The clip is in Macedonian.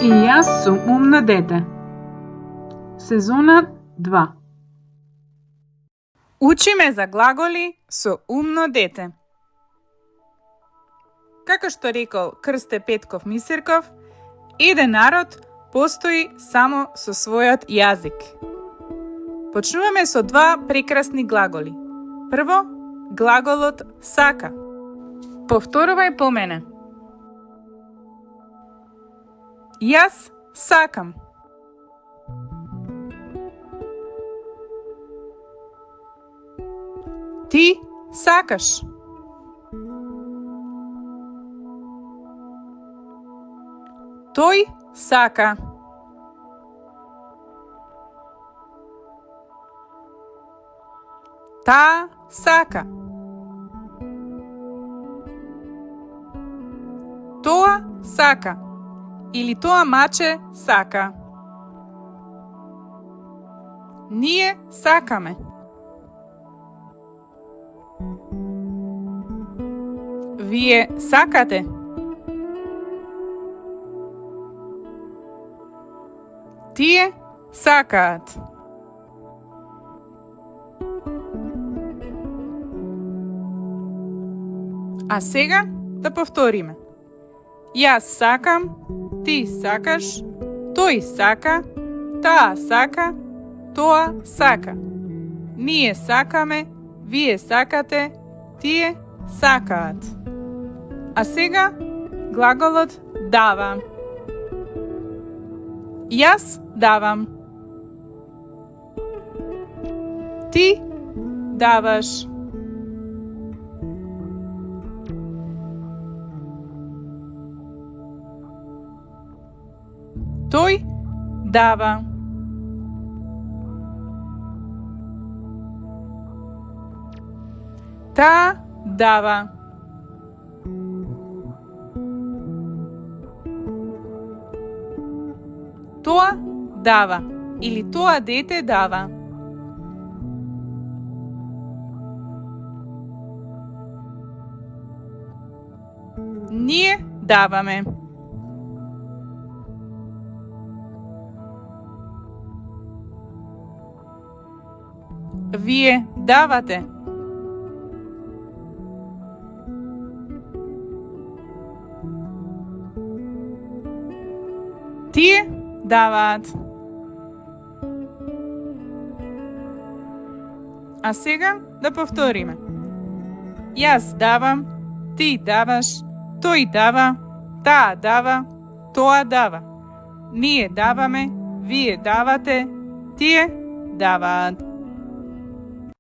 И јас сум умно дете. Сезона 2. Учиме за глаголи со умно дете. Како што рекол Крсте Петков Мисирков, еден народ постои само со својот јазик. Почнуваме со два прекрасни глаголи. Прво, глаголот сака. Повторувај по мене. Јас сакам. Ти сакаш. Тој сака. Таа сака. Тоа сака. Или тоа маче сака. Ние сакаме. Вие сакате. Тие сакаат. А сега да повториме. Јас сакам, ти сакаш, тој сака, таа сака, тоа сака. Ние сакаме, вие сакате, тие сакаат. А сега глаголот дава. Јас давам. Ти даваш. Тој дава. Таа дава. Тоа дава или тоа дете дава. Ние даваме. Вие давате. Тие даваат. А сега да повториме. Јас давам, ти даваш, тој дава, таа дава, тоа дава. Ние даваме, вие давате, тие даваат.